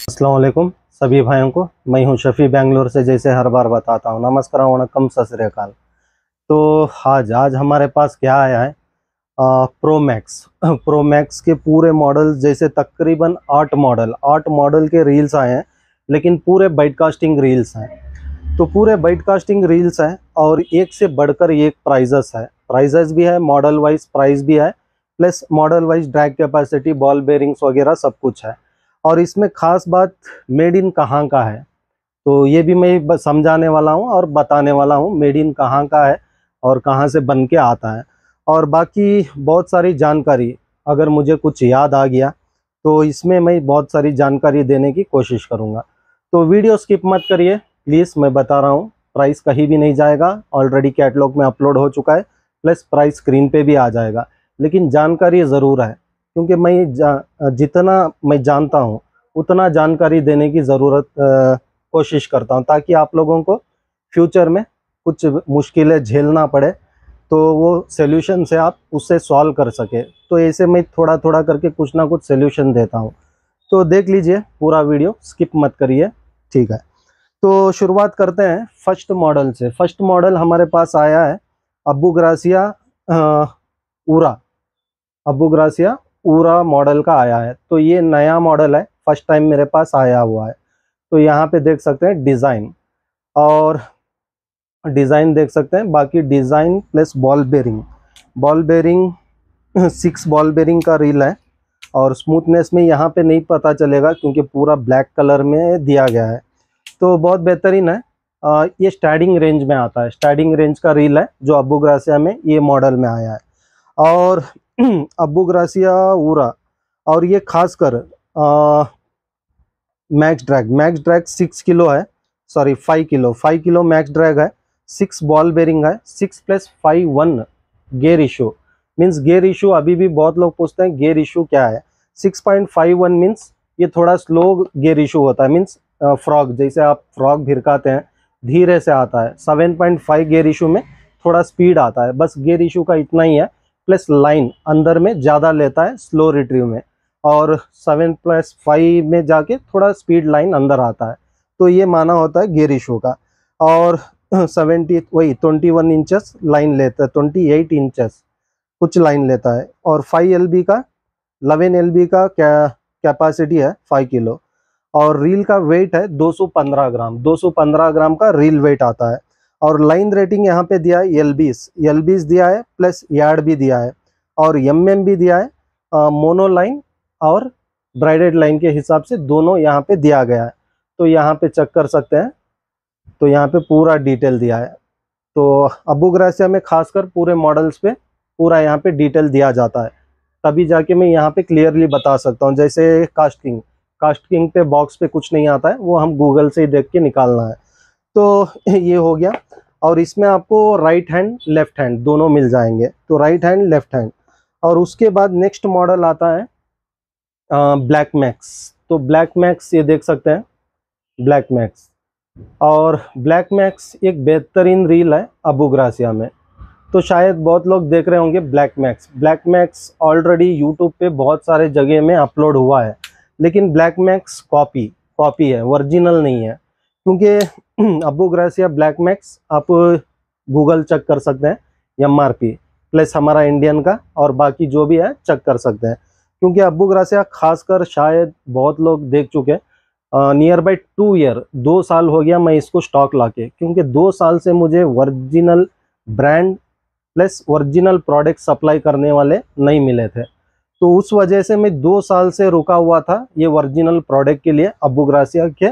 अस्सलाम वालेकुम सभी भाइयों को। मैं हूं शफ़ी बेंगलोर से, जैसे हर बार बताता हूं। नमस्कार, वणक्कम, सत श्री अकाल। तो आज हमारे पास क्या आया है, प्रो मैक्स प्रो मैक्स के पूरे मॉडल, जैसे तकरीबन 8 मॉडल के रील्स आए हैं, लेकिन पूरे बाइटकास्टिंग रील्स हैं। तो पूरे बाइटकास्टिंग रील्स हैं और एक से बढ़कर एक प्राइजेस भी है, मॉडल वाइज प्राइस भी है, plus model wise drag capacity, ball bearings वगैरह सब कुछ है। और इसमें खास बात मेड इन कहाँ का है, तो ये भी मैं समझाने वाला हूँ और बताने वाला हूँ मेड इन कहाँ का है और कहाँ से बन के आता है। और बाकी बहुत सारी जानकारी, अगर मुझे कुछ याद आ गया तो इसमें मैं बहुत सारी जानकारी देने की कोशिश करूँगा। तो वीडियो स्किप मत करिए प्लीज़। मैं बता रहा हूँ, प्राइस कहीं भी नहीं जाएगा, ऑलरेडी कैटलॉग में अपलोड हो चुका है, प्लस प्राइस स्क्रीन पे भी आ जाएगा। लेकिन जानकारी ज़रूर है, क्योंकि मैं जितना मैं जानता हूँ उतना जानकारी देने की ज़रूरत कोशिश करता हूँ, ताकि आप लोगों को फ्यूचर में कुछ मुश्किलें झेलना पड़े तो वो सॉल्यूशन से आप उससे सॉल्व कर सके। तो ऐसे मैं थोड़ा थोड़ा करके कुछ ना कुछ सॉल्यूशन देता हूँ। तो देख लीजिए पूरा वीडियो, स्किप मत करिए, ठीक है। तो शुरुआत करते हैं फर्स्ट मॉडल से। फर्स्ट मॉडल हमारे पास आया है अबुग्रासिया ऊरा। अबुग्रासिया ऊरा मॉडल का आया है। तो ये नया मॉडल है, फर्स्ट टाइम मेरे पास आया हुआ है। तो यहाँ पे देख सकते हैं डिज़ाइन, और डिज़ाइन देख सकते हैं। बाकी design plus ball bearing 6 ball bearing का रील है। और स्मूथनेस में यहाँ पे नहीं पता चलेगा, क्योंकि पूरा ब्लैक कलर में दिया गया है। तो बहुत बेहतरीन है। ये स्टार्टिंग रेंज में आता है, स्टार्टिंग रेंज का रील है जो अबुग्रासिया में ये मॉडल में आया है। और अबुग्रासिया ऊरा, और ये खासकर मैक्स ड्रैग 6 किलो है, सॉरी 5 किलो मैक्स ड्रैग है। 6 बॉल बेरिंग है, 6+5 1 gear issue. Means gear issue अभी भी बहुत लोग पूछते हैं गेयर इशू क्या है। 6.51 मीन्स ये थोड़ा स्लो गेयर इशू होता है। मीन्स फ्रॉग, जैसे आप फ्रॉग भिरकाते हैं धीरे से आता है। 7.5 गेयर इशू में थोड़ा स्पीड आता है, बस गेयर इशू का इतना ही है। प्लस लाइन अंदर में ज़्यादा लेता है स्लो रिट्रीव में, और 7+5 में जाके थोड़ा स्पीड लाइन अंदर आता है। तो ये माना होता है गेयर इशू का। और 21 इंचेस लाइन लेता है, 28 इंचेस कुछ लाइन लेता है। और 5 LB का 11 LB का कैपेसिटी है, 5 किलो। और रील का वेट है 215 ग्राम, 215 ग्राम का रील वेट आता है। और लाइन रेटिंग यहाँ पे दिया है एलबीस दिया है, प्लस यार्ड भी दिया है, और भी दिया है। मोनो लाइन और ब्राइडेड लाइन के हिसाब से दोनों यहाँ पे दिया गया है। तो यहाँ पे चेक कर सकते हैं, तो यहाँ पे पूरा डिटेल दिया है। तो अबुग्रासिया में खासकर पूरे मॉडल्स पे पूरा यहाँ पे डिटेल दिया जाता है, तभी जाके मैं यहाँ पे क्लियरली बता सकता हूँ। जैसे कास्टिंग पे बॉक्स पे कुछ नहीं आता है, वो हम गूगल से ही देख के निकालना है। तो ये हो गया। और इसमें आपको राइट हैंड लेफ्ट हैंड दोनों मिल जाएंगे, तो राइट हैंड लेफ्ट हैंड। और उसके बाद नेक्स्ट मॉडल आता है ब्लैक मैक्स। तो ब्लैक मैक्स ये देख सकते हैं, ब्लैक मैक्स। और ब्लैक मैक्स एक बेहतरीन रील है अबुग्रासिया में। तो शायद बहुत लोग देख रहे होंगे ब्लैक मैक्स ऑलरेडी यूट्यूब पे बहुत सारे जगह में अपलोड हुआ है, लेकिन ब्लैक मैक्स कॉपी है, ओरिजिनल नहीं है। क्योंकि अबुग्रासिया ब्लैक मैक्स आप गूगल चेक कर सकते हैं, MRP प्लस हमारा इंडियन का, और बाकी जो भी है चेक कर सकते हैं। क्योंकि अबुग्रासिया खासकर शायद बहुत लोग देख चुके हैं। नियर बाई 2 साल हो गया मैं इसको स्टॉक लाके, क्योंकि 2 साल से मुझे original brand plus original product supply करने वाले नहीं मिले थे। तो उस वजह से मैं 2 साल से रुका हुआ था ये ओरिजिनल प्रोडक्ट के लिए, अबुग्रासिया के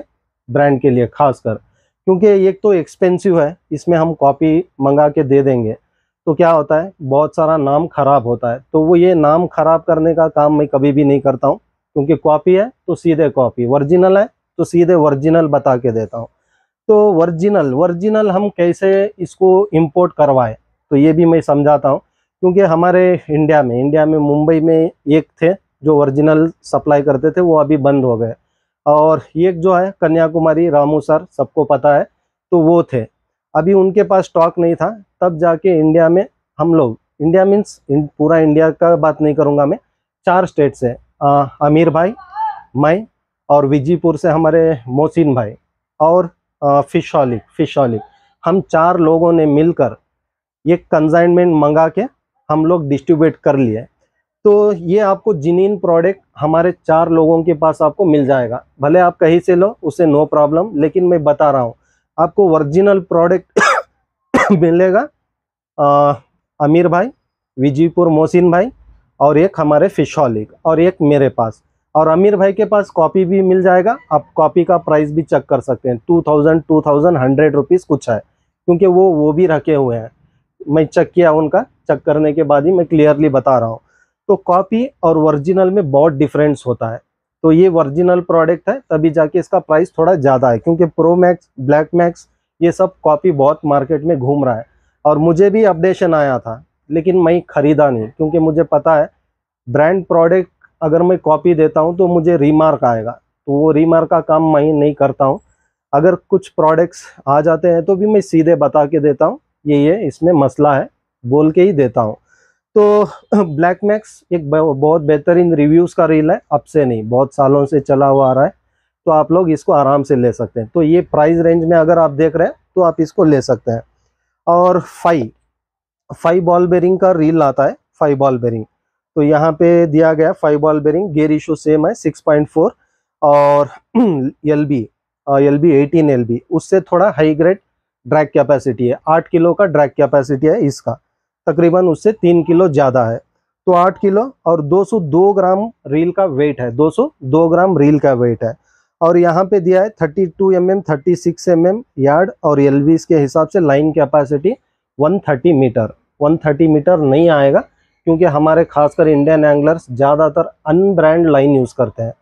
ब्रांड के लिए खासकर। क्योंकि एक तो एक्सपेंसिव है, इसमें हम कॉपी मंगा के दे देंगे तो क्या होता है, बहुत सारा नाम खराब होता है। तो वो ये नाम खराब करने का काम मैं कभी भी नहीं करता हूँ, क्योंकि कॉपी है तो सीधे कॉपी, ओरिजिनल है तो सीधे ओरिजिनल बता के देता हूँ। तो ओरिजिनल हम कैसे इसको इंपोर्ट करवाएं, तो ये भी मैं समझाता हूँ। क्योंकि हमारे इंडिया में मुंबई में एक थे जो ओरिजिनल सप्लाई करते थे, वो अभी बंद हो गए। और एक जो है कन्याकुमारी रामू सर, सबको पता है, तो वो थे। अभी उनके पास स्टॉक नहीं था, तब जाके इंडिया में हम लोग, इंडिया मीन्स पूरा इंडिया का बात नहीं करूँगा मैं, 4 स्टेट से आमिर भाई, मैं और विजीपुर से हमारे मोहसिन भाई और फिशॉलिक हम 4 लोगों ने मिलकर ये कंसाइनमेंट मंगा के हम लोग डिस्ट्रीब्यूट कर लिए। तो ये आपको जिनिन प्रोडक्ट हमारे 4 लोगों के पास आपको मिल जाएगा। भले आप कहीं से लो उसे नो प्रॉब्लम, लेकिन मैं बता रहा हूँ आपको ओरिजिनल प्रोडक्ट मिलेगा आमिर भाई, विजीपुर मोहसिन भाई और एक हमारे फिशॉलिक और एक मेरे पास। और आमिर भाई के पास कॉपी भी मिल जाएगा। आप कॉपी का प्राइस भी चेक कर सकते हैं, 2100 रुपीज़ कुछ है, क्योंकि वो भी रखे हुए हैं। मैं चेक किया, उनका चेक करने के बाद ही मैं क्लियरली बता रहा हूँ। तो कॉपी और ओरिजिनल में बहुत डिफरेंस होता है। तो ये ओरिजिनल प्रोडक्ट है, तभी जाके इसका प्राइस थोड़ा ज़्यादा है, क्योंकि प्रो मैक्स, ब्लैक मैक्स ये सब कॉपी बहुत मार्केट में घूम रहा है। और मुझे भी अपडेशन आया था, लेकिन मैं खरीदा नहीं, क्योंकि मुझे पता है ब्रांड प्रोडक्ट अगर मैं कॉपी देता हूँ तो मुझे रीमार्क आएगा, तो वो रीमार्क का काम मैं नहीं करता हूँ। अगर कुछ प्रोडक्ट्स आ जाते हैं तो भी मैं सीधे बता के देता हूँ, ये इसमें मसला है, बोल के ही देता हूँ। तो ब्लैक मैक्स एक बहुत बेहतरीन रिव्यूज़ का रील है, अब से नहीं, बहुत सालों से चला हुआ आ रहा है। तो आप लोग इसको आराम से ले सकते हैं। तो ये प्राइस रेंज में अगर आप देख रहे हैं तो आप इसको ले सकते हैं। और 5 बॉल बेरिंग का रील आता है, 5 बॉल बेरिंग। तो यहाँ पे दिया गया 5 ball bearing, gear issue same है 6.4 और एलबी 18 एलबी, उससे थोड़ा हाई ग्रेड ड्रैग कैपेसिटी है। 8 किलो का ड्रैग कैपेसिटी है इसका, तकरीबन उससे 3 किलो ज़्यादा है। तो 8 किलो और 202 ग्राम रील का वेट है, 202 ग्राम रील का वेट है। और यहाँ पे दिया है 32 mm 36 mm यार्ड और एलबी के हिसाब से लाइन कैपेसिटी 130 मीटर। 130 मीटर नहीं आएगा, क्योंकि हमारे खासकर इंडियन एंगलर्स ज़्यादातर अनब्रांड लाइन यूज़ करते हैं।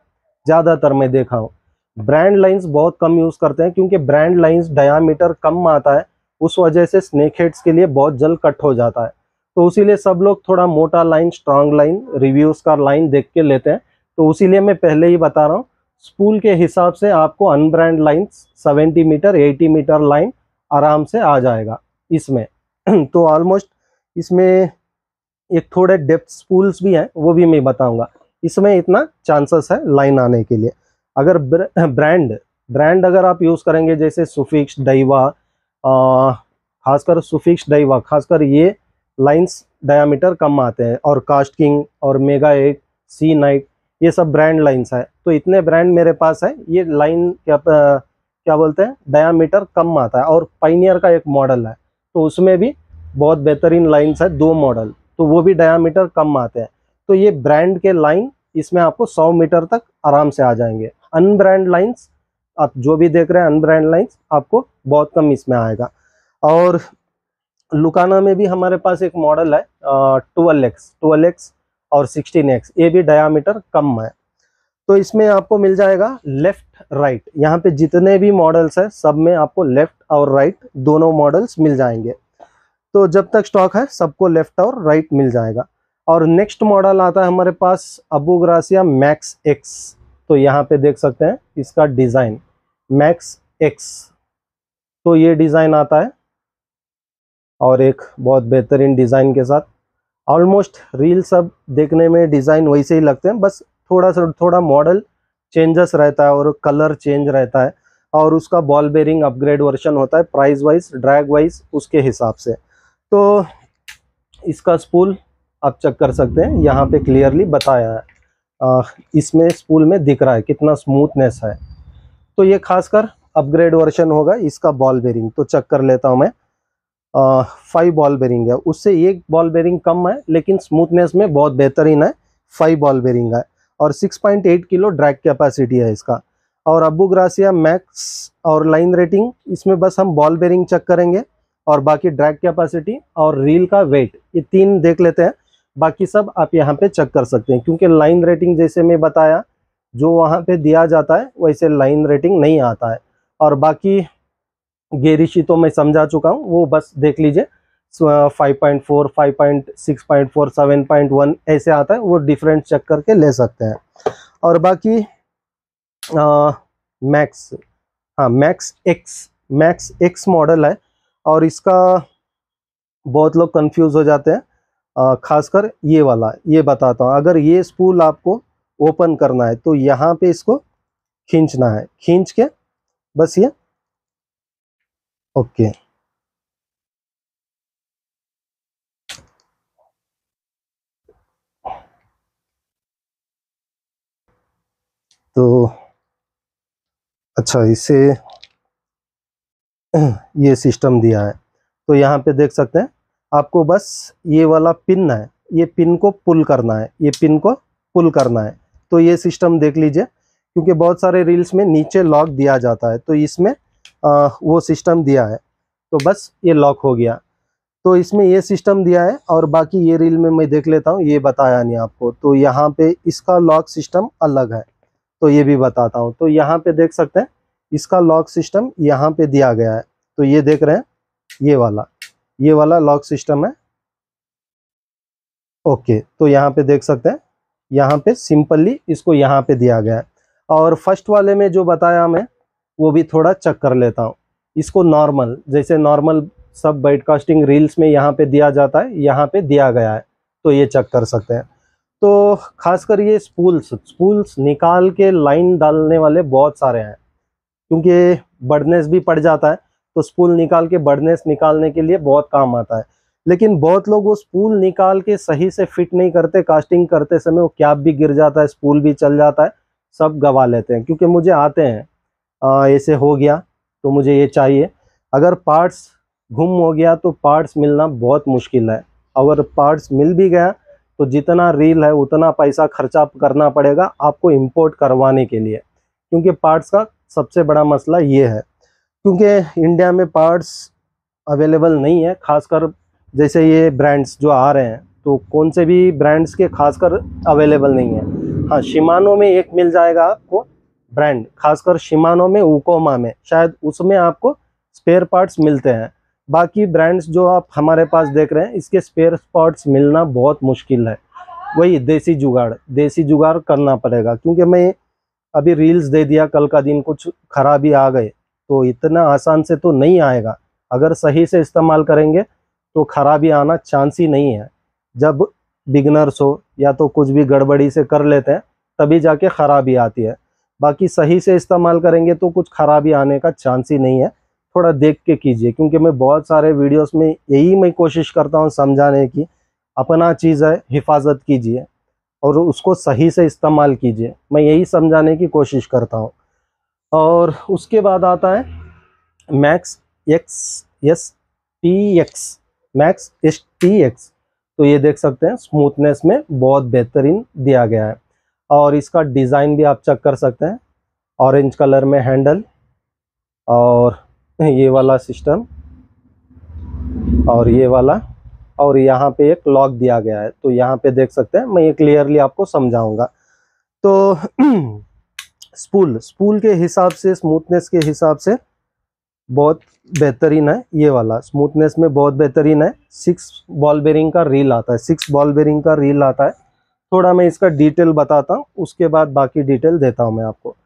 ज़्यादातर मैं देखा हूँ, ब्रांड लाइंस बहुत कम यूज़ करते हैं, क्योंकि ब्रांड लाइंस डायामीटर कम आता है, उस वजह से स्नेक हेड्स के लिए बहुत जल्द कट हो जाता है। तो उसीलिए सब लोग थोड़ा मोटा लाइन, स्ट्रांग लाइन, रिव्यूज़ का लाइन देख के लेते हैं। तो उसीलिए मैं पहले ही बता रहा हूँ, स्पूल के हिसाब से आपको अनब्रांड लाइन्स 70 मीटर 80 मीटर लाइन आराम से आ जाएगा इसमें। तो ऑलमोस्ट इसमें एक थोड़े डेप्थ स्पूल्स भी हैं, वो भी मैं बताऊंगा। इसमें इतना चांसेस है लाइन आने के लिए। अगर ब्रांड अगर आप यूज़ करेंगे, जैसे सुफिक्स, डाइवा, खासकर सुफिक्स, डाइवा, खासकर ये लाइंस डायामीटर कम आते हैं, और कास्ट किंग और मेगा 8, सी नाइट, ये सब ब्रांड लाइंस है। तो इतने ब्रांड मेरे पास है। ये लाइन क्या बोलते हैं, डायामीटर कम आता है। और पाइनियर का एक मॉडल है, तो उसमें भी बहुत बेहतरीन लाइंस है, 2 मॉडल, तो वो भी डायामीटर कम आते हैं। तो ये ब्रांड के लाइन इसमें आपको 100 मीटर तक आराम से आ जाएंगे। अनब्रांड लाइंस आप जो भी देख रहे हैं, अनब्रांड लाइंस आपको बहुत कम इसमें आएगा। और लुकाना में भी हमारे पास एक मॉडल है 12x और 16x, ये भी डायामीटर कम है। तो इसमें आपको मिल जाएगा लेफ्ट राइट, यहाँ पे जितने भी मॉडल्स हैं सब में आपको लेफ्ट और राइट दोनों मॉडल्स मिल जाएंगे। तो जब तक स्टॉक है सबको लेफ्ट और राइट मिल जाएगा। और नेक्स्ट मॉडल आता है हमारे पास अबू ग्रासिया मैक्स एक्स। तो यहाँ पे देख सकते हैं इसका डिज़ाइन मैक्स एक्स, तो ये डिज़ाइन आता है और एक बहुत बेहतरीन डिज़ाइन के साथ। ऑलमोस्ट रील सब देखने में डिज़ाइन वैसे ही लगते हैं, बस थोड़ा मॉडल चेंजेस रहता है और कलर चेंज रहता है, और उसका बॉल बेरिंग अपग्रेड वर्जन होता है, प्राइस वाइज, ड्रैग वाइज, उसके हिसाब से। तो इसका स्पूल आप चेक कर सकते हैं, यहाँ पे क्लियरली बताया है, इसमें स्पूल में दिख रहा है कितना स्मूथनेस है। तो ये खासकर अपग्रेड वर्जन होगा इसका बॉल बेरिंग। तो चेक कर लेता हूँ मैं, 5 बॉल बेरिंग है, उससे एक बॉल बेरिंग कम है, लेकिन स्मूथनेस में बहुत बेहतरीन है। 5 बॉल बेरिंग है और 6.8 किलो ड्रैग कैपेसिटी है इसका। और अबू ग्रासिया मैक्स और लाइन रेटिंग, इसमें बस हम बॉल बेरिंग चेक करेंगे और बाकी ड्रैग कैपेसिटी और रील का वेट, ये 3 देख लेते हैं। बाकी सब आप यहाँ पे चेक कर सकते हैं, क्योंकि लाइन रेटिंग जैसे मैं बताया जो वहाँ पे दिया जाता है वैसे लाइन रेटिंग नहीं आता है। और बाकी गेरिशी तो मैं समझा चुका हूँ, वो बस देख लीजिए, 5.4, 5.6.4, 7.1 ऐसे आता है, वो डिफरेंट चेक करके ले सकते हैं। और बाकी मैक्स एक्स मॉडल है, और इसका बहुत लोग कंफ्यूज हो जाते हैं। खासकर ये वाला ये बताता हूँ। अगर ये स्पूल आपको ओपन करना है तो यहाँ पे इसको खींचना है, खींच के बस ये ओके। तो अच्छा, इसे ये सिस्टम दिया है। तो यहाँ पे देख सकते हैं, आपको बस ये वाला पिन है, ये पिन को पुल करना है, ये पिन को पुल करना है। तो ये सिस्टम देख लीजिए, क्योंकि बहुत सारे रील्स में नीचे लॉक दिया जाता है, तो इसमें वो सिस्टम दिया है। तो बस ये लॉक हो गया। तो इसमें ये सिस्टम दिया है, और बाकी ये रील में मैं देख लेता हूँ, ये बताया नहीं आपको। तो यहाँ पे इसका लॉक सिस्टम अलग है, तो ये भी बताता हूँ। तो यहाँ पे देख सकते हैं, इसका लॉक सिस्टम यहाँ पे दिया गया है। तो ये देख रहे हैं, ये वाला लॉक सिस्टम है। ओके, तो यहाँ पे देख सकते हैं, यहाँ पे सिंपली इसको यहाँ पे दिया गया है। और फर्स्ट वाले में जो बताया मैं, वो भी थोड़ा चेक कर लेता हूँ। इसको नॉर्मल, जैसे नॉर्मल सब ब्रॉडकास्टिंग रील्स में यहाँ पे दिया जाता है, यहाँ पे दिया गया है, तो ये चेक कर सकते हैं। तो खासकर ये स्पूल्स निकाल के लाइन डालने वाले बहुत सारे हैं, क्योंकि बर्डनेस भी पड़ जाता है। तो स्पूल निकाल के बर्डनेस निकालने के लिए बहुत काम आता है। लेकिन बहुत लोग वो स्पूल निकाल के सही से फिट नहीं करते, कास्टिंग करते समय वो कैप भी गिर जाता है, स्पूल भी चल जाता है, सब गवा लेते हैं। क्योंकि मुझे आते हैं, ऐसे हो गया तो मुझे ये चाहिए। अगर पार्ट्स गुम हो गया तो पार्ट्स मिलना बहुत मुश्किल है। अगर पार्ट्स मिल भी गया तो जितना रील है उतना पैसा खर्चा करना पड़ेगा आपको इंपोर्ट करवाने के लिए, क्योंकि पार्ट्स का सबसे बड़ा मसला ये है। क्योंकि इंडिया में पार्ट्स अवेलेबल नहीं है, खासकर जैसे ये ब्रांड्स जो आ रहे हैं, तो कौन से भी ब्रांड्स के खासकर अवेलेबल नहीं है। हाँ, शिमानो में एक मिल जाएगा आपको ब्रांड, खासकर शिमानो में, उकोमा में, शायद उसमें आपको स्पेयर पार्ट्स मिलते हैं। बाकी ब्रांड्स जो आप हमारे पास देख रहे हैं, इसके स्पेयर पार्ट्स मिलना बहुत मुश्किल है। वही देसी जुगाड़ करना पड़ेगा। क्योंकि मैं अभी रील्स दे दिया, कल का दिन कुछ खराबी आ गए, तो इतना आसान से तो नहीं आएगा। अगर सही से इस्तेमाल करेंगे तो खराबी आना चांस ही नहीं है। जब बिगनर्स हो या तो कुछ भी गड़बड़ी से कर लेते हैं, तभी जाके खराबी आती है। बाकी सही से इस्तेमाल करेंगे तो कुछ खराबी आने का चांस ही नहीं है। थोड़ा देख के कीजिए, क्योंकि मैं बहुत सारे वीडियोस में यही मैं कोशिश करता हूँ समझाने की, अपना चीज़ है, हिफाजत कीजिए और उसको सही से इस्तेमाल कीजिए। मैं यही समझाने की कोशिश करता हूँ। और उसके बाद आता है मैक्स एस टी एक्स। तो ये देख सकते हैं, स्मूथनेस में बहुत बेहतरीन दिया गया है। और इसका डिज़ाइन भी आप चेक कर सकते हैं, ऑरेंज कलर में हैंडल, और ये वाला सिस्टम, और ये वाला, और यहाँ पे एक लॉक दिया गया है। तो यहाँ पे देख सकते हैं, मैं ये क्लियरली आपको समझाऊंगा। तो स्पूल के हिसाब से, स्मूथनेस के हिसाब से बहुत बेहतरीन है। ये वाला स्मूथनेस में बहुत बेहतरीन है। 6 बॉल बेरिंग का रील आता है, 6 बॉल बेरिंग का रील आता है। थोड़ा मैं इसका डिटेल बताता हूँ, उसके बाद बाकी डिटेल देता हूँ मैं आपको।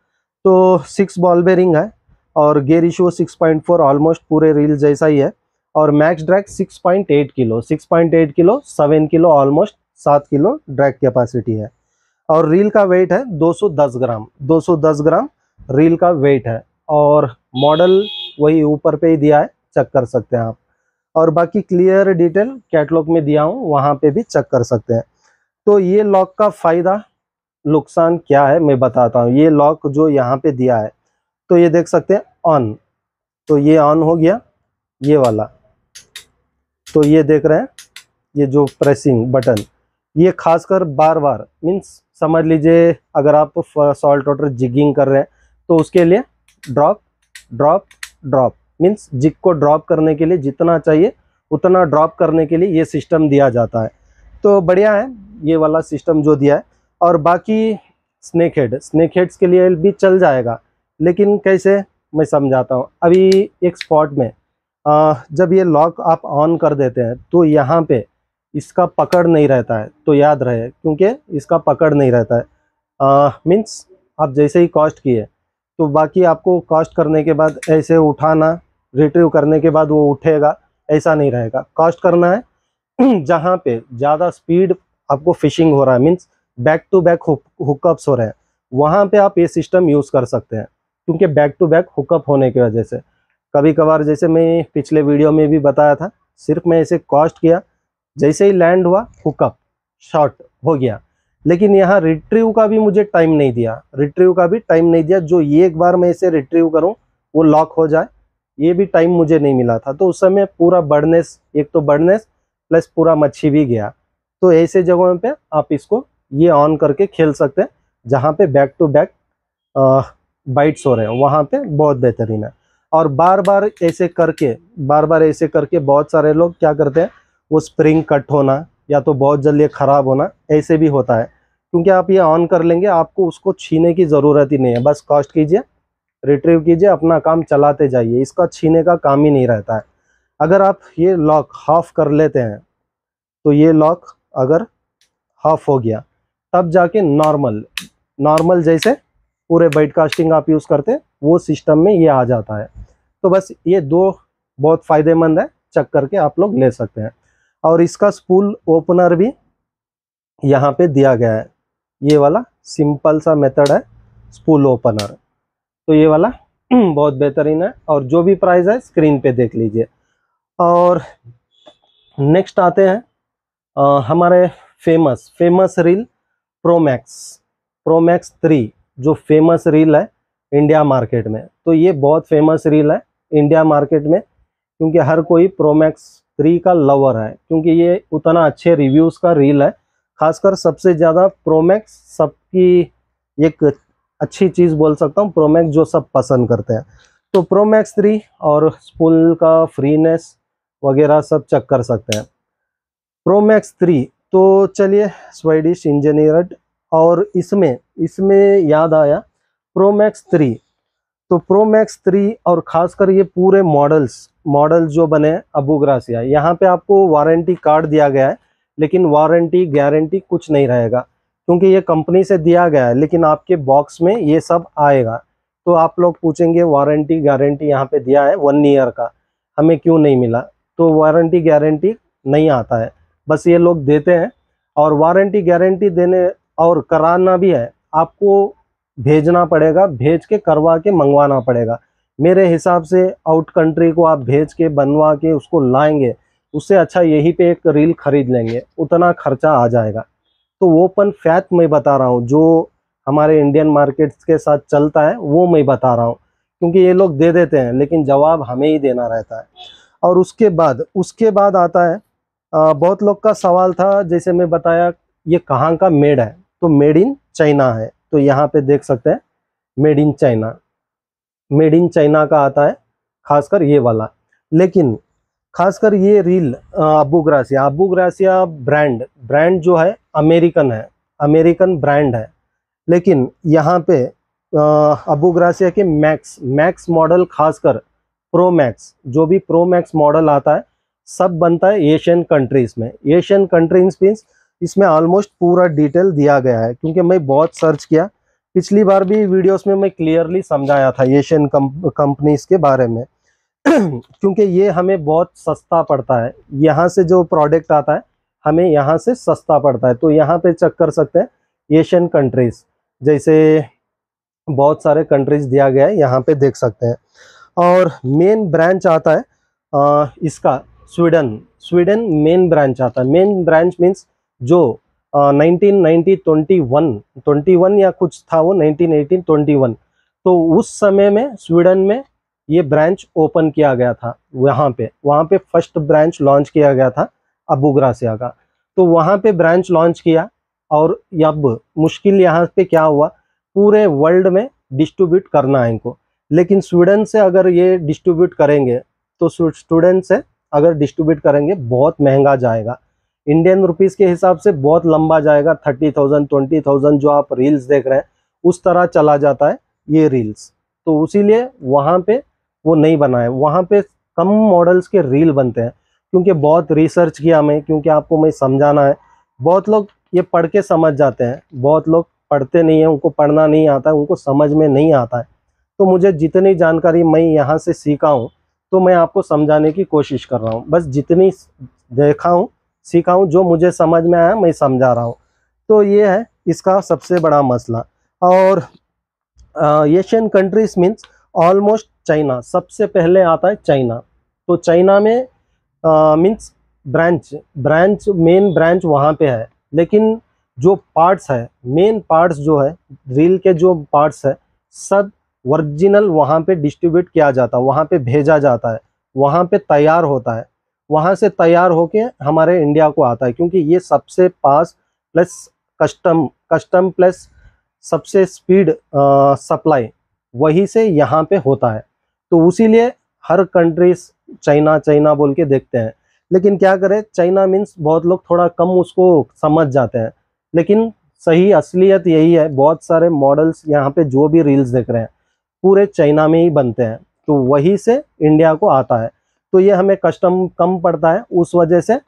तो 6 बॉल बेरिंग है, और गियर रेशियो 6.4, ऑलमोस्ट पूरे रील जैसा ही है। और max drag 6.8 kilo, 6.8 kilo, 7 kilo, almost 7 kilo drag capacity है। और रील का वेट है 210 ग्राम, 210 ग्राम रील का वेट है। और मॉडल वही ऊपर पे ही दिया है, चेक कर सकते हैं आप। और बाकी क्लियर डिटेल कैटलॉग में दिया हूँ, वहाँ पे भी चेक कर सकते हैं। तो ये लॉक का फ़ायदा नुकसान क्या है मैं बताता हूँ। ये लॉक जो यहाँ पे दिया है, तो ये देख सकते हैं ऑन, तो ये ऑन हो गया ये वाला। तो ये देख रहे हैं, ये जो प्रेसिंग बटन, ये खासकर बार बार मीन्स समझ लीजिए, अगर आप सॉल्ट वाटर जिगिंग कर रहे हैं तो उसके लिए drop drop drop means jig को ड्रॉप करने के लिए जितना चाहिए उतना ड्रॉप करने के लिए ये सिस्टम दिया जाता है। तो बढ़िया है ये वाला सिस्टम जो दिया है। और बाकी स्नेक हेड्स के लिए भी चल जाएगा, लेकिन कैसे मैं समझाता हूँ। अभी एक स्पॉट में जब ये लॉक आप ऑन कर देते हैं तो यहाँ पे इसका पकड़ नहीं रहता है, तो याद रहे, क्योंकि इसका पकड़ नहीं रहता है। मीन्स आप जैसे ही कॉस्ट किए तो बाकी आपको कॉस्ट करने के बाद ऐसे उठाना, रिट्रीव करने के बाद वो उठेगा, ऐसा नहीं रहेगा। कॉस्ट करना है जहाँ पे ज़्यादा स्पीड आपको फिशिंग हो रहा है, means back to back hookups हो रहे हैं, वहाँ पे आप ये सिस्टम यूज़ कर सकते हैं। क्योंकि बैक टू बैक हुकअप होने की वजह से कभी कभार, जैसे मैं पिछले वीडियो में भी बताया था, सिर्फ मैं इसे कॉस्ट किया, जैसे ही लैंड हुआ हुकअप शॉर्ट हो गया। लेकिन यहाँ रिट्रीव का भी मुझे टाइम नहीं दिया, रिट्रीव का भी टाइम नहीं दिया, जो ये एक बार मैं इसे रिट्रीव करूँ वो लॉक हो जाए, ये भी टाइम मुझे नहीं मिला था। तो उस समय पूरा बर्डनेस, एक तो बर्डनेस प्लस पूरा मच्छी भी गया। तो ऐसे जगहों पे आप इसको ये ऑन करके खेल सकते हैं, जहाँ पे बैक टू बैक बाइट्स हो रहे हैं, वहाँ पे बहुत बेहतरीन है। और बार बार ऐसे करके बहुत सारे लोग क्या करते हैं, वो स्प्रिंग कट होना या तो बहुत जल्दी ख़राब होना ऐसे भी होता है। क्योंकि आप ये ऑन कर लेंगे, आपको उसको छीने की ज़रूरत ही नहीं है, बस कॉस्ट कीजिए, रिट्रीव कीजिए, अपना काम चलाते जाइए, इसका छीने का काम ही नहीं रहता है। अगर आप ये लॉक हाफ कर लेते हैं, तो ये लॉक अगर हाफ हो गया तब जाके नॉर्मल जैसे पूरे बाइट कास्टिंग आप यूज़ करते हैं वो सिस्टम में ये आ जाता है। तो बस ये दो बहुत फ़ायदेमंद है, चेक करके आप लोग ले सकते हैं। और इसका स्पूल ओपनर भी यहाँ पे दिया गया है, ये वाला सिंपल सा मेथड है स्पूल ओपनर। तो ये वाला बहुत बेहतरीन है, और जो भी प्राइस है स्क्रीन पे देख लीजिए। और नेक्स्ट आते हैं हमारे फेमस रील प्रोमैक्स 3, जो फेमस रील है इंडिया मार्केट में। तो ये बहुत फेमस रील है इंडिया मार्केट में, क्योंकि हर कोई प्रोमैक्स 3 का लवर है, क्योंकि ये उतना अच्छे रिव्यूज़ का रील है। खासकर सबसे ज़्यादा प्रोमैक्स सबकी एक अच्छी चीज़ बोल सकता हूँ, प्रोमैक्स जो सब पसंद करते हैं। तो प्रोमैक्स 3 और स्पूल का फ्रीनेस वगैरह सब चेक कर सकते हैं। प्रोमैक्स 3 तो चलिए स्वीडिश इंजीनियर्ड, और इसमें याद आया प्रोमैक्स 3। तो प्रोमैक्स 3 और ख़ासकर ये पूरे मॉडल जो बने अबू ग्रासिया, यहाँ पे आपको वारंटी कार्ड दिया गया है, लेकिन वारंटी गारंटी कुछ नहीं रहेगा, क्योंकि ये कंपनी से दिया गया है, लेकिन आपके बॉक्स में ये सब आएगा। तो आप लोग पूछेंगे वारंटी गारंटी यहाँ पे दिया है 1 ईयर का, हमें क्यों नहीं मिला? तो वारंटी गारंटी नहीं आता है, बस ये लोग देते हैं। और वारंटी गारंटी देने और कराना भी है, आपको भेजना पड़ेगा, भेज के करवा के मंगवाना पड़ेगा। मेरे हिसाब से आउट कंट्री को आप भेज के बनवा के उसको लाएंगे, उससे अच्छा यहीं पे एक रील खरीद लेंगे, उतना खर्चा आ जाएगा। तो वो ओपन फैक्ट मैं बता रहा हूँ, जो हमारे इंडियन मार्केट्स के साथ चलता है वो मैं बता रहा हूँ, क्योंकि ये लोग दे देते हैं लेकिन जवाब हमें ही देना रहता है। और उसके बाद आता है बहुत लोग का सवाल था, जैसे मैं बताया ये कहाँ का मेड है, तो मेड इन चाइना है। तो यहाँ पे देख सकते हैं मेड इन चाइना का आता है खासकर ये वाला। लेकिन खासकर ये रील अबू ग्रासिया ब्रांड जो है अमेरिकन ब्रांड है। लेकिन यहाँ पे अबू ग्रासिया के मैक्स मॉडल, खासकर प्रो मैक्स, जो भी प्रो मैक्स मॉडल आता है सब बनता है एशियन कंट्रीज में। एशियन कंट्रीज मीन्स इसमें ऑलमोस्ट पूरा डिटेल दिया गया है, क्योंकि मैं बहुत सर्च किया, पिछली बार भी वीडियोस में मैं क्लियरली समझाया था एशियन कंपनीज के बारे में। क्योंकि ये हमें बहुत सस्ता पड़ता है, यहाँ से जो प्रोडक्ट आता है हमें यहाँ से सस्ता पड़ता है। तो यहाँ पे चेक कर सकते हैं एशियन कंट्रीज, जैसे बहुत सारे कंट्रीज दिया गया है, यहाँ पे देख सकते हैं। और मेन ब्रांच आता है इसका स्वीडन मेन ब्रांच आता है। मेन ब्रांच मीन्स जो 1990 21 या कुछ था वो 1918 21, तो उस समय में स्वीडन में ये ब्रांच ओपन किया गया था। वहाँ पे फर्स्ट ब्रांच लॉन्च किया गया था अबू ग्रासिया का। तो वहाँ पे ब्रांच लॉन्च किया, और अब मुश्किल यहाँ पे क्या हुआ, पूरे वर्ल्ड में डिस्ट्रीब्यूट करना है इनको। लेकिन स्वीडन से अगर ये डिस्ट्रीब्यूट करेंगे, तो स्टूडेंट से अगर डिस्ट्रीब्यूट करेंगे बहुत महंगा जाएगा, इंडियन रुपीस के हिसाब से बहुत लंबा जाएगा। 30,000 20,000 जो आप रील्स देख रहे हैं उस तरह चला जाता है ये रील्स। तो उसीलिए वहाँ पे वो नहीं बना है, वहाँ पे कम मॉडल्स के रील बनते हैं। क्योंकि बहुत रिसर्च किया मैं, क्योंकि आपको मैं समझाना है। बहुत लोग ये पढ़ के समझ जाते हैं, बहुत लोग पढ़ते नहीं हैं, उनको पढ़ना नहीं आता है, उनको समझ में नहीं आता है। तो मुझे जितनी जानकारी मैं यहाँ से सीखा हूँ, तो मैं आपको समझाने की कोशिश कर रहा हूँ। बस जितनी देखा हूँ सीखा हूँ, जो मुझे समझ में आया मैं समझा रहा हूँ। तो ये है इसका सबसे बड़ा मसला। और Asian countries means almost China, सबसे पहले आता है चाइना। तो चाइना में मीन्स ब्रांच मेन ब्रांच वहाँ पे है, लेकिन जो पार्ट्स है, मेन पार्ट्स जो है रील के जो पार्ट्स है सब ओरिजिनल वहाँ पे डिस्ट्रीब्यूट किया जाता है, वहाँ पे भेजा जाता है, वहाँ पे तैयार होता है, वहाँ से तैयार होके हमारे इंडिया को आता है, क्योंकि ये सबसे पास प्लस कस्टम प्लस सबसे स्पीड सप्लाई वहीं से यहाँ पे होता है। तो उसीलिए हर कंट्रीज चाइना चाइना बोल के देखते हैं। लेकिन क्या करें, चाइना मीन्स बहुत लोग थोड़ा कम उसको समझ जाते हैं, लेकिन सही असलियत यही है। बहुत सारे मॉडल्स यहाँ पे जो भी रील्स देख रहे हैं पूरे चाइना में ही बनते हैं, तो वहीं से इंडिया को आता है। तो ये हमें कस्टम कम पड़ता है, उस वजह से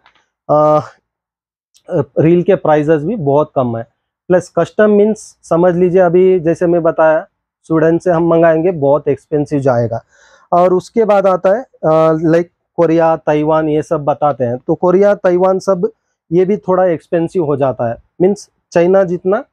रील के प्राइजेस भी बहुत कम है। प्लस कस्टम मीन्स समझ लीजिए, अभी जैसे मैं बताया स्वीडन से हम मंगाएंगे बहुत एक्सपेंसिव जाएगा। और उसके बाद आता है लाइक कोरिया ताइवान, ये सब बताते हैं, तो कोरिया ताइवान सब ये भी थोड़ा एक्सपेंसिव हो जाता है। मीन्स चाइना जितना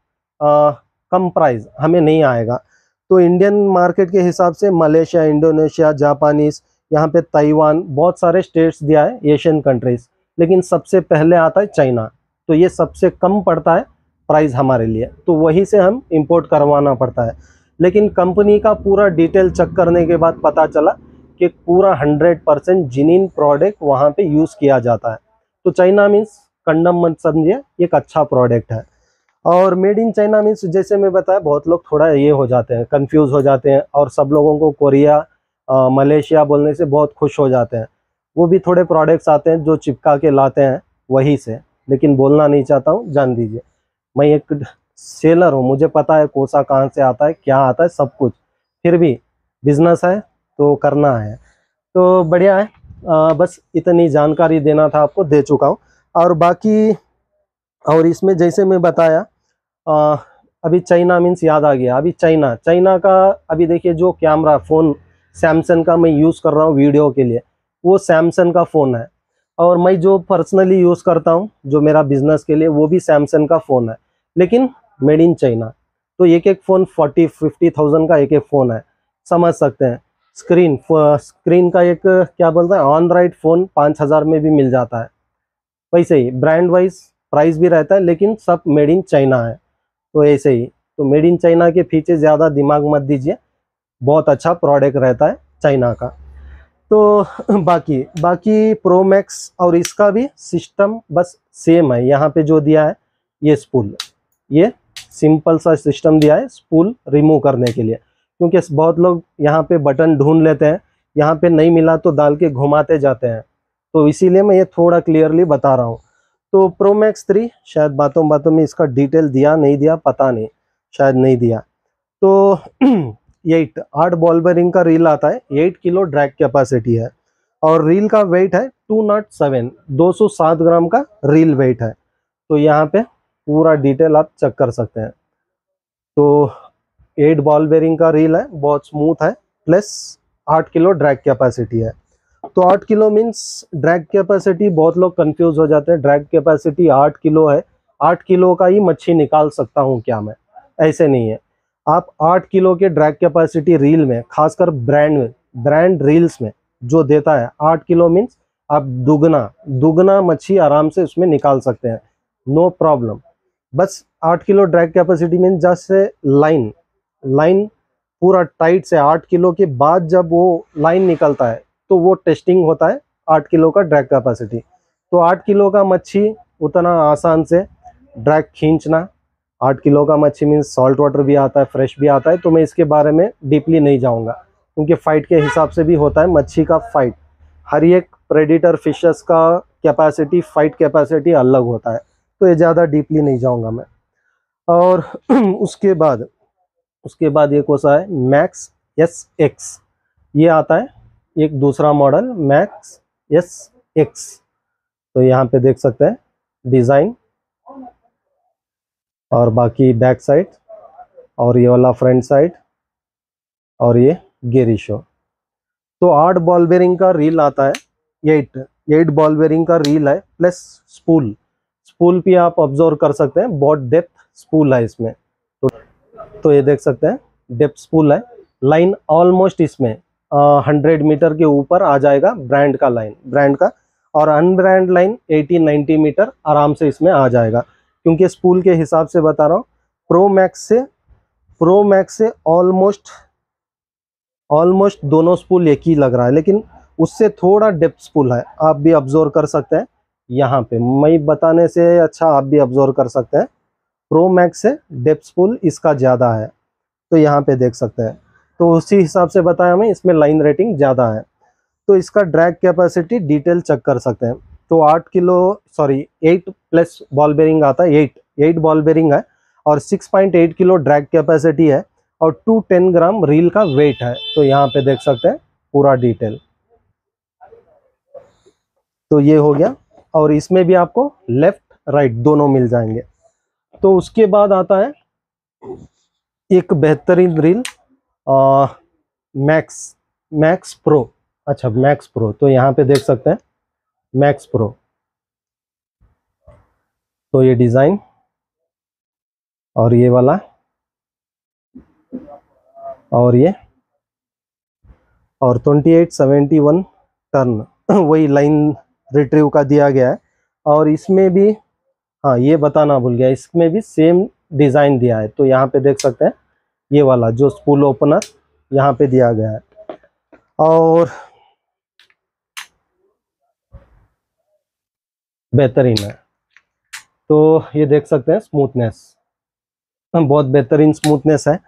कम प्राइस हमें नहीं आएगा। तो इंडियन मार्केट के हिसाब से मलेशिया, इंडोनेशिया, जापानीज, यहाँ पे ताइवान, बहुत सारे स्टेट्स दिया है एशियन कंट्रीज, लेकिन सबसे पहले आता है चाइना। तो ये सबसे कम पड़ता है प्राइस हमारे लिए, तो वहीं से हम इंपोर्ट करवाना पड़ता है। लेकिन कंपनी का पूरा डिटेल चेक करने के बाद पता चला कि पूरा 100% जिनिन प्रोडक्ट वहाँ पे यूज़ किया जाता है। तो चाइना मीन्स कंडम मत समझिए, एक अच्छा प्रोडक्ट है। और मेड इन चाइना मीन्स जैसे मैं बताया, बहुत लोग थोड़ा ये हो जाते हैं, कंफ्यूज हो जाते हैं, और सब लोगों को कोरिया मलेशिया बोलने से बहुत खुश हो जाते हैं। वो भी थोड़े प्रोडक्ट्स आते हैं जो चिपका के लाते हैं वहीं से, लेकिन बोलना नहीं चाहता हूँ, जान दीजिए। मैं एक सेलर हूँ, मुझे पता है कोसा कहाँ से आता है, क्या आता है, सब कुछ। फिर भी बिजनेस है तो करना है, तो बढ़िया है। बस इतनी जानकारी देना था आपको, दे चुका हूँ। और बाकी और इसमें जैसे मैं बताया अभी चाइना मीन्स याद आ गया, अभी चाइना का अभी देखिए, जो कैमरा फ़ोन सैमसंग का मैं यूज़ कर रहा हूँ वीडियो के लिए, वो सैमसंग का फ़ोन है। और मैं जो पर्सनली यूज़ करता हूँ जो मेरा बिजनेस के लिए, वो भी सैमसंग का फ़ोन है, लेकिन मेड इन चाइना। तो एक एक फ़ोन 40-50,000 का एक एक फ़ोन है, समझ सकते हैं। स्क्रीन का एक क्या बोलता है, ऑन राइट फ़ोन 5,000 में भी मिल जाता है। वैसे ही ब्रांड वाइज प्राइस भी रहता है, लेकिन सब मेड इन चाइना है। तो ऐसे ही, तो मेड इन चाइना के पीछे ज़्यादा दिमाग मत दीजिए, बहुत अच्छा प्रोडक्ट रहता है चाइना का। तो बाकी बाकी प्रो मैक्स और इसका भी सिस्टम बस सेम है। यहाँ पे जो दिया है ये स्पूल, ये सिंपल सा सिस्टम दिया है स्पूल रिमूव करने के लिए, क्योंकि बहुत लोग यहाँ पे बटन ढूंढ लेते हैं, यहाँ पे नहीं मिला तो डाल के घुमाते जाते हैं। तो इसीलिए मैं ये थोड़ा क्लियरली बता रहा हूँ। तो प्रो मैक्स 3 शायद बातों बातों में इसका डिटेल दिया नहीं दिया पता नहीं, शायद नहीं दिया। तो 8 बॉल बेरिंग का रील आता है, 8 किलो ड्रैग कैपेसिटी है, और रील का वेट है 207 ग्राम का रील वेट है। तो यहाँ पे पूरा डिटेल आप चेक कर सकते हैं। तो 8 बॉल बेरिंग का रील है, बहुत स्मूथ है, प्लस 8 किलो ड्रैग कैपेसिटी है। तो 8 किलो मीन्स ड्रैग कैपेसिटी, बहुत लोग कंफ्यूज हो जाते हैं, ड्रैग कैपेसिटी 8 किलो है, 8 किलो का ही मच्छी निकाल सकता हूँ क्या मैं? ऐसे नहीं है। आप 8 किलो के ड्रैग कैपेसिटी रील में, खासकर ब्रांड रील्स में जो देता है 8 किलो मीन्स आप दुगना मच्छी आराम से उसमें निकाल सकते हैं, नो प्रॉब्लम। बस 8 किलो ड्रैग कैपेसिटी मीन्स जैसे लाइन पूरा टाइट से 8 किलो के बाद जब वो लाइन निकलता है तो वो टेस्टिंग होता है 8 किलो का ड्रैग कैपेसिटी। तो 8 किलो का मच्छी उतना आसान से ड्रैग खींचना, 8 किलो का मच्छी मीन्स सॉल्ट वाटर भी आता है, फ्रेश भी आता है, तो मैं इसके बारे में डीपली नहीं जाऊंगा, क्योंकि फाइट के हिसाब से भी होता है मच्छी का फाइट। हर एक प्रेडिटर फिशेस का कैपेसिटी, फाइट कैपेसिटी अलग होता है, तो ये ज़्यादा डीपली नहीं जाऊंगा मैं। और उसके बाद ये कौन सा है, मैक्स SX, ये आता है एक दूसरा मॉडल मैक्स SX। तो यहाँ पे देख सकते हैं डिज़ाइन, और बाकी बैक साइड, और ये वाला फ्रंट साइड, और ये गियर रेशियो। तो 8 बॉल बेरिंग का रील आता है, 8 बॉल बेरिंग का रील है प्लस स्पूल। स्पूल भी आप ऑब्जर्व कर सकते हैं, बहुत डेप्थ स्पूल है इसमें। तो ये देख सकते हैं डेप्थ स्पूल है। लाइन ऑलमोस्ट इसमें 100 मीटर के ऊपर आ जाएगा ब्रांड का लाइन, ब्रांड का। और अनब्रांड लाइन 80-90 मीटर आराम से इसमें आ जाएगा, क्योंकि स्पूल के हिसाब से बता रहा हूँ। प्रो मैक्स से ऑलमोस्ट दोनों स्पूल एक ही लग रहा है, लेकिन उससे थोड़ा डेप्थ स्पूल है, आप भी ऑब्जर्व कर सकते हैं। यहाँ पे मैं बताने से अच्छा आप भी ऑब्जर्व कर सकते हैं। प्रो मैक्स से डेप्थ स्पूल इसका ज़्यादा है, तो यहाँ पे देख सकते हैं। तो उसी हिसाब से बताया मैं, इसमें लाइन रेटिंग ज़्यादा है। तो इसका ड्रैग कैपेसिटी डिटेल चेक कर सकते हैं। तो 8 प्लस बॉल बेरिंग आता है, 8 बॉल बेरिंग है और 6.8 किलो ड्रैग कैपेसिटी है और 210 ग्राम रील का वेट है। तो यहाँ पे देख सकते हैं पूरा डिटेल। तो ये हो गया, और इसमें भी आपको लेफ्ट राइट दोनों मिल जाएंगे। तो उसके बाद आता है एक बेहतरीन रील मैक्स प्रो। अच्छा, मैक्स प्रो, तो यहाँ पे देख सकते हैं मैक्स प्रो। तो ये डिज़ाइन और ये वाला और ये और 2871 टर्न वही लाइन रिट्रीव का दिया गया है। और इसमें भी हाँ, ये बताना भूल गया, इसमें भी सेम डिज़ाइन दिया है। तो यहाँ पे देख सकते हैं ये वाला जो स्पूल ओपनर यहाँ पे दिया गया है। और बेहतरीन है। तो ये देख सकते हैं स्मूथनेस, बहुत बेहतरीन स्मूथनेस है।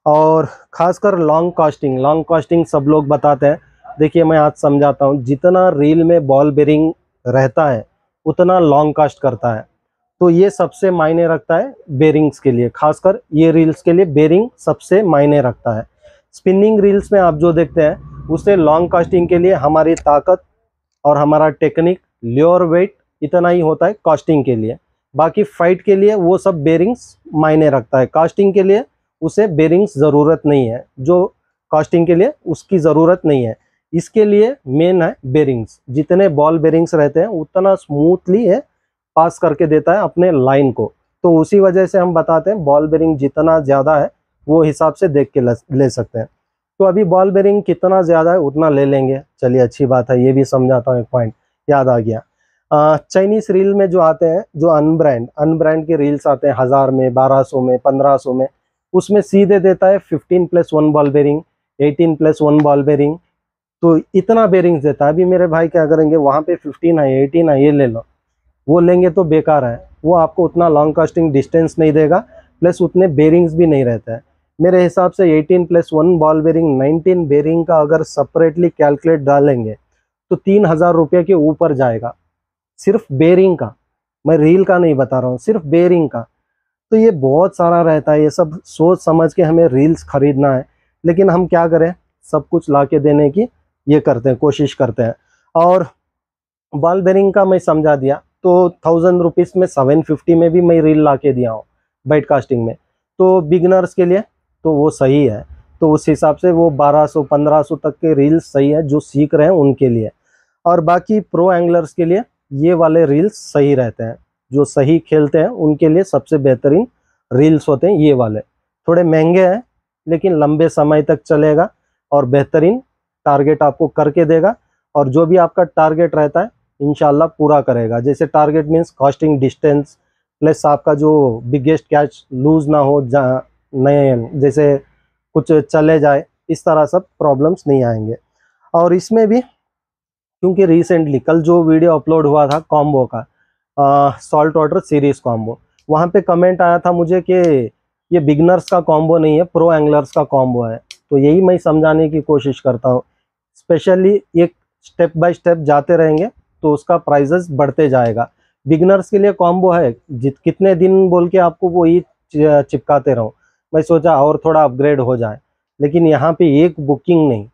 और खासकर लॉन्ग कास्टिंग सब लोग बताते हैं। देखिए मैं आज समझाता हूँ, जितना रील में बॉल बेरिंग रहता है उतना लॉन्ग कास्ट करता है। तो ये सबसे मायने रखता है बेरिंग्स के लिए, खासकर ये रील्स के लिए बेरिंग सबसे मायने रखता है। स्पिनिंग रील्स में आप जो देखते हैं उससे लॉन्ग कास्टिंग के लिए हमारी ताकत और हमारा टेक्निक, ल्योर वेट इतना ही होता है कास्टिंग के लिए। बाकी फाइट के लिए वो सब बेरिंग्स मायने रखता है। कास्टिंग के लिए उसे बेरिंग्स ज़रूरत नहीं है, जो कास्टिंग के लिए उसकी ज़रूरत नहीं है। इसके लिए मेन है बेरिंग्स। जितने बॉल बेरिंग्स रहते हैं उतना स्मूथली है पास करके देता है अपने लाइन को। तो उसी वजह से हम बताते हैं बॉल बेरिंग जितना ज़्यादा है वो हिसाब से देख के ले सकते हैं। तो अभी बॉल बेरिंग कितना ज़्यादा है उतना ले लेंगे। चलिए अच्छी बात है, ये भी समझाता हूँ, एक पॉइंट याद आ गया। चाइनीस रील में जो आते हैं, जो अनब्रांड के रील्स आते हैं 1000 में, 1200 में, 1500 में, उसमें सीधे देता है 15+1 बॉल बेरिंग, 18+1 बॉल बेरिंग। तो इतना बेरिंग्स देता है। अभी मेरे भाई क्या करेंगे, वहाँ पे 15 है, 18 है, ये ले लो, वो लेंगे तो बेकार है। वो आपको उतना लॉन्ग कास्टिंग डिस्टेंस नहीं देगा, प्लस उतने बेरिंग्स भी नहीं रहते हैं। मेरे हिसाब से 18+1 बॉल बेरिंग 19 बेरिंग का अगर सेपरेटली कैलकुलेट डालेंगे तो 3000 रुपये के ऊपर जाएगा, सिर्फ बेरिंग का। मैं रील का नहीं बता रहा हूँ, सिर्फ बेरिंग का। तो ये बहुत सारा रहता है, ये सब सोच समझ के हमें रील्स खरीदना है। लेकिन हम क्या करें, सब कुछ ला के देने की ये करते हैं, कोशिश करते हैं। और बॉल बेरिंग का मैं समझा दिया। तो 1000 रुपीज़ में 750 में भी मैं रील ला के दिया हूँ बाइट कास्टिंग में। तो बिगनर्स के लिए तो वो सही है। तो उस हिसाब से वो 1200-1500 तक के रील्स सही है, जो सीख रहे हैं उनके लिए। और बाकी प्रो एंगलर्स के लिए ये वाले रील्स सही रहते हैं, जो सही खेलते हैं उनके लिए सबसे बेहतरीन रील्स होते हैं ये वाले। थोड़े महंगे हैं लेकिन लंबे समय तक चलेगा और बेहतरीन टारगेट आपको करके देगा। और जो भी आपका टारगेट रहता है इंशाल्लाह पूरा करेगा। जैसे target means casting distance, plus आपका जो बिगेस्ट कैच लूज ना हो, नए जैसे कुछ चले जाए, इस तरह सब प्रॉब्लम्स नहीं आएंगे। और इसमें भी क्योंकि रिसेंटली कल जो वीडियो अपलोड हुआ था कॉम्बो का, सॉल्ट वाटर सीरीज कॉम्बो, वहाँ पे कमेंट आया था मुझे कि ये बिगनर्स का कॉम्बो नहीं है, प्रो एंगलर्स का कॉम्बो है। तो यही मैं समझाने की कोशिश करता हूँ। स्पेशली एक स्टेप बाय स्टेप जाते रहेंगे तो उसका प्राइजेस बढ़ते जाएगा। बिगनर्स के लिए कॉम्बो है, कितने दिन बोल के आपको वो ही चिपकाते रहूँ। मैं सोचा और थोड़ा अपग्रेड हो जाए, लेकिन यहाँ पे एक बुकिंग नहीं।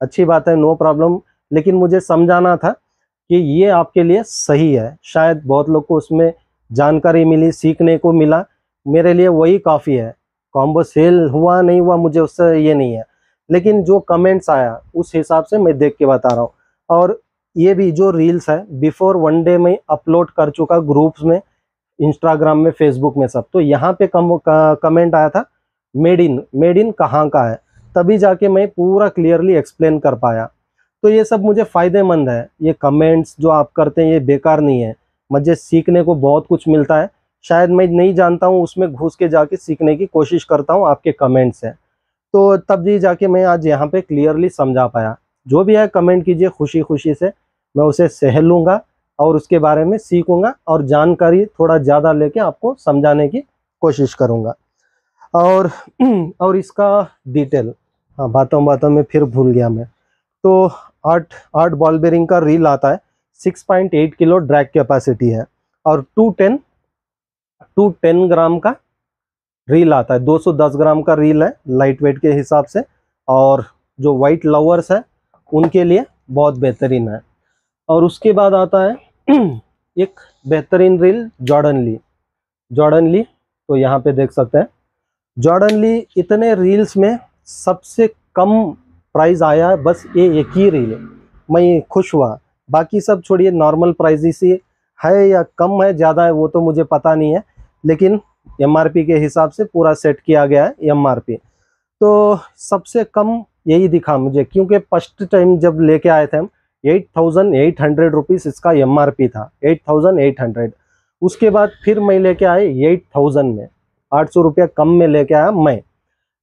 अच्छी बात है, नो प्रॉब्लम, लेकिन मुझे समझाना था कि ये आपके लिए सही है। शायद बहुत लोग को उसमें जानकारी मिली, सीखने को मिला, मेरे लिए वही काफ़ी है। कॉम्बो सेल हुआ नहीं हुआ मुझे उससे ये नहीं है, लेकिन जो कमेंट्स आया उस हिसाब से मैं देख के बता रहा हूँ। और ये भी जो रील्स है बिफोर 1 डे में अपलोड कर चुका ग्रुप्स में, इंस्टाग्राम में, फेसबुक में सब। तो यहाँ पे कमेंट आया था मेड इन कहाँ का है, तभी जाके मैं पूरा क्लियरली एक्सप्लेन कर पाया। तो ये सब मुझे फ़ायदेमंद है, ये कमेंट्स जो आप करते हैं ये बेकार नहीं है, मुझे सीखने को बहुत कुछ मिलता है। शायद मैं नहीं जानता हूँ, उसमें घुस के जाके सीखने की कोशिश करता हूँ आपके कमेंट से। तो तब जी जाके मैं आज यहाँ पे क्लियरली समझा पाया। जो भी है कमेंट कीजिए खुशी खुशी से, मैं उसे सह लूँगा और उसके बारे में सीखूंगा और जानकारी थोड़ा ज़्यादा लेके आपको समझाने की कोशिश करूँगा। और और इसका डिटेल, हाँ बातों बातों में फिर भूल गया मैं। तो 8 बॉल बेरिंग का रील आता है, 6.8 किलो ड्रैग कैपेसिटी है और 210 ग्राम का रील आता है। 210 ग्राम का रील है लाइट वेट के हिसाब से, और जो वाइट लवर्स है उनके लिए बहुत बेहतरीन है। और उसके बाद आता है एक बेहतरीन रील जॉर्डन ली। तो यहाँ पे देख सकते हैं जॉर्डन ली, इतने रील्स में सबसे कम प्राइस आया है बस ये एक ही रील, मैं खुश हुआ। बाकी सब छोड़िए, नॉर्मल प्राइस इसी है या कम है ज़्यादा है वो तो मुझे पता नहीं है, लेकिन एमआरपी के हिसाब से पूरा सेट किया गया है एमआरपी। तो सबसे कम यही दिखा मुझे, क्योंकि फर्स्ट टाइम जब लेके आए थे हम 8,800 रुपीज़ इसका एमआरपी था, 8,800। उसके बाद फिर मैं लेके आए 8,000 में, 800 रुपया कम में लेके आया मैं।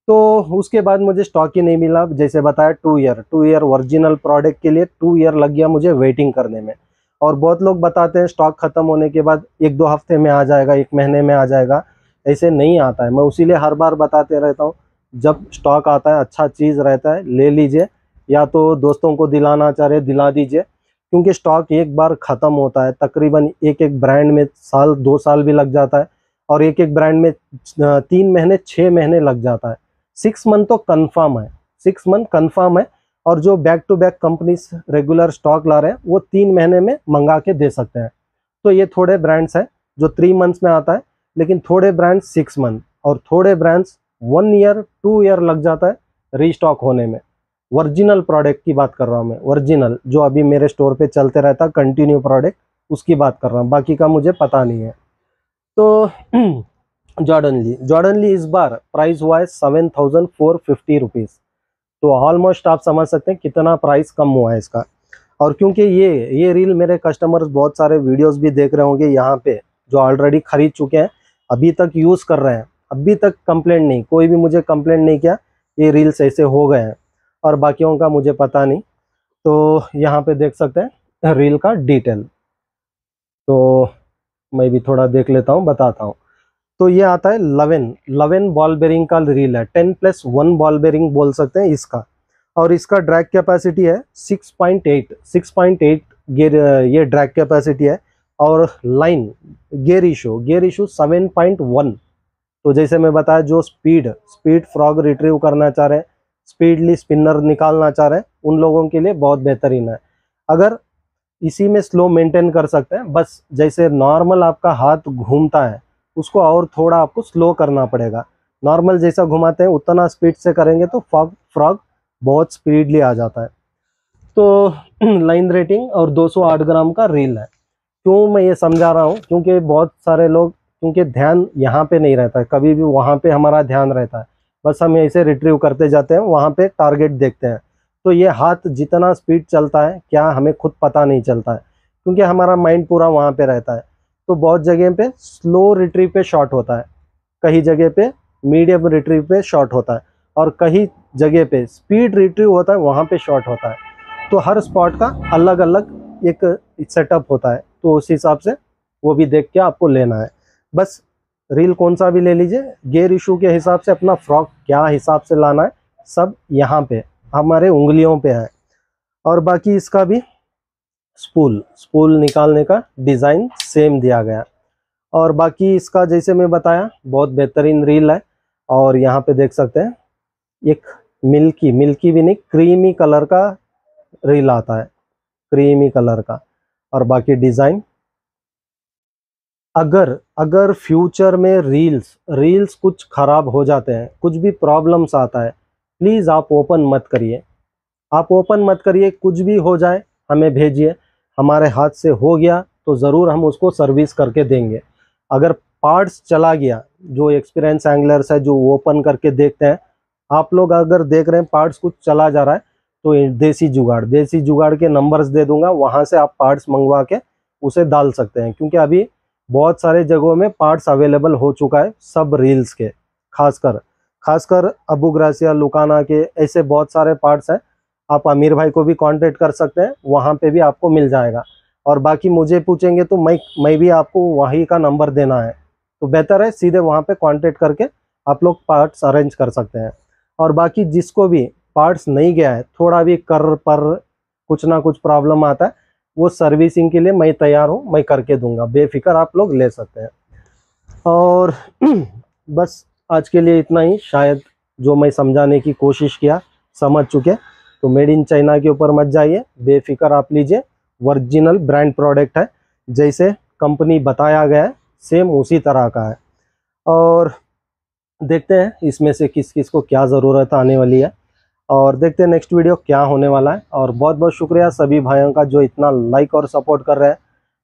तो उसके बाद मुझे स्टॉक ही नहीं मिला, जैसे बताया 2 ईयर ओरिजिनल प्रोडक्ट के लिए 2 ईयर लग गया मुझे वेटिंग करने में। और बहुत लोग बताते हैं स्टॉक ख़त्म होने के बाद 1-2 हफ्ते में आ जाएगा, 1 महीने में आ जाएगा, ऐसे नहीं आता है। मैं उसीलिए हर बार बताते रहता हूँ, जब स्टॉक आता है अच्छा चीज़ रहता है ले लीजिए, या तो दोस्तों को दिलाना चाह रहे दिला दीजिए, क्योंकि स्टॉक एक बार ख़त्म होता है। तकरीबन एक ब्रांड में साल 2 साल भी लग जाता है, और एक ब्रांड में 3 महीने 6 महीने लग जाता है। 6 मंथ तो कंफर्म है, 6 मंथ कंफर्म है। और जो back to back companies regular stock ला रहे हैं वो 3 महीने में मंगा के दे सकते हैं। तो ये थोड़े ब्रांड्स हैं जो 3 मंथ्स में आता है, लेकिन थोड़े ब्रांड्स 6 मंथ, और थोड़े ब्रांड्स 1 ईयर 2 ईयर लग जाता है रीस्टॉक होने में। ओरिजिनल प्रोडक्ट की बात कर रहा हूँ मैं, ओरिजिनल जो अभी मेरे स्टोर पे चलते रहता कंटिन्यू प्रोडक्ट, उसकी बात कर रहा हूँ, बाकी का मुझे पता नहीं है। तो जॉर्डन ली इस बार प्राइस हुआ है 7,450 रुपीज़। तो ऑलमोस्ट आप समझ सकते हैं कितना प्राइस कम हुआ है इसका। और क्योंकि ये रील मेरे कस्टमर्स बहुत सारे वीडियोस भी देख रहे होंगे यहाँ पे, जो ऑलरेडी खरीद चुके हैं, अभी तक यूज़ कर रहे हैं, अभी तक कंप्लेंट नहीं, कोई भी मुझे कंप्लेंट नहीं किया ये रील्स ऐसे हो गए हैं, और बाकियों का मुझे पता नहीं। तो यहाँ पे देख सकते हैं रील का डिटेल, तो मैं भी थोड़ा देख लेता हूँ, बताता हूँ। तो ये आता है 11 बॉल बेरिंग का रील है, 10+1 बॉल बेरिंग बोल सकते हैं इसका। और इसका ड्रैग कैपेसिटी है 6.8 गियर, ये ड्रैग कैपेसिटी है। और लाइन गियर इशू 7.1। तो जैसे मैं बताया, जो स्पीड फ्रॉग रिट्रीव करना चाह रहे हैं, स्पीडली स्पिनर निकालना चाह रहे हैं, उन लोगों के लिए बहुत बेहतरीन है। अगर इसी में स्लो मेंटेन कर सकते हैं, बस जैसे नॉर्मल आपका हाथ घूमता है उसको और थोड़ा आपको स्लो करना पड़ेगा। नॉर्मल जैसा घुमाते हैं उतना स्पीड से करेंगे तो फ्रॉग बहुत स्पीडली आ जाता है। तो लाइन रेटिंग और 208 ग्राम का रील है। क्यों मैं ये समझा रहा हूँ, क्योंकि बहुत सारे लोग, क्योंकि ध्यान यहाँ पे नहीं रहता है, कभी भी वहाँ पे हमारा ध्यान रहता है, बस हम ऐसे रिट्रीव करते जाते हैं, वहाँ पे टारगेट देखते हैं। तो ये हाथ जितना स्पीड चलता है क्या हमें खुद पता नहीं चलता है, क्योंकि हमारा माइंड पूरा वहाँ पे रहता है। तो बहुत जगह पे स्लो रिट्रीव पे शॉट होता है, कहीं जगह पे मीडियम रिट्रीव पे शॉट होता है, और कहीं जगह पे स्पीड रिट्रीव होता है, वहाँ पे शॉट होता है। तो हर स्पॉट का अलग अलग एक सेटअप होता है, तो उस हिसाब से वो भी देख के आपको लेना है। बस रील कौन सा भी ले लीजिए, गियर इशू के हिसाब से अपना फ्रॉक क्या हिसाब से लाना है सब यहाँ पे हमारे उंगलियों पे है। और बाकी इसका भी स्पूल निकालने का डिज़ाइन सेम दिया गया। और बाकी इसका जैसे मैं बताया बहुत बेहतरीन रील है। और यहाँ पे देख सकते हैं एक मिल्की भी नहीं, क्रीमी कलर का रील आता है, क्रीमी कलर का। और बाकी डिज़ाइन, अगर फ्यूचर में रील्स कुछ ख़राब हो जाते हैं, कुछ भी प्रॉब्लम्स आता है, प्लीज़ आप ओपन मत करिए, कुछ भी हो जाए हमें भेजिए, हमारे हाथ से हो गया तो ज़रूर हम उसको सर्विस करके देंगे। अगर पार्ट्स चला गया, जो एक्सपीरियंस एंगलर्स है जो ओपन करके देखते हैं, आप लोग अगर देख रहे हैं पार्ट्स कुछ चला जा रहा है तो देसी जुगाड़ के नंबर्स दे दूंगा, वहाँ से आप पार्ट्स मंगवा के उसे डाल सकते हैं। क्योंकि अभी बहुत सारे जगहों में पार्ट्स अवेलेबल हो चुका है, सब रील्स के, खासकर अबू ग्रासिया, लुकाना के, ऐसे बहुत सारे पार्ट्स हैं। आप आमिर भाई को भी कांटेक्ट कर सकते हैं, वहाँ पे भी आपको मिल जाएगा। और बाकी मुझे पूछेंगे तो मैं भी आपको वहीं का नंबर देना है, तो बेहतर है सीधे वहाँ पे कांटेक्ट करके आप लोग पार्ट्स अरेंज कर सकते हैं। और बाकी जिसको भी पार्ट्स नहीं गया है, थोड़ा भी कर पर कुछ ना कुछ प्रॉब्लम आता है, वो सर्विसिंग के लिए मैं तैयार हूँ, मैं करके दूंगा, बेफिक्र आप लोग ले सकते हैं। और बस आज के लिए इतना ही, शायद जो मैं समझाने की कोशिश किया समझ चुके। तो मेड इन चाइना के ऊपर मत जाइए, बेफिक्र आप लीजिए, ओरिजिनल ब्रांड प्रोडक्ट है, जैसे कंपनी बताया गया है सेम उसी तरह का है। और देखते हैं इसमें से किस किस को क्या ज़रूरत आने वाली है, और देखते हैं नेक्स्ट वीडियो क्या होने वाला है। और बहुत बहुत शुक्रिया सभी भाइयों का जो इतना लाइक और सपोर्ट कर रहे हैं।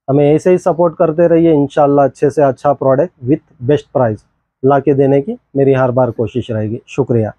हमें ऐसे ही सपोर्ट करते रहिए, इंशाल्लाह अच्छे से अच्छा प्रोडक्ट विथ बेस्ट प्राइस ला के देने की मेरी हर बार कोशिश रहेगी। शुक्रिया।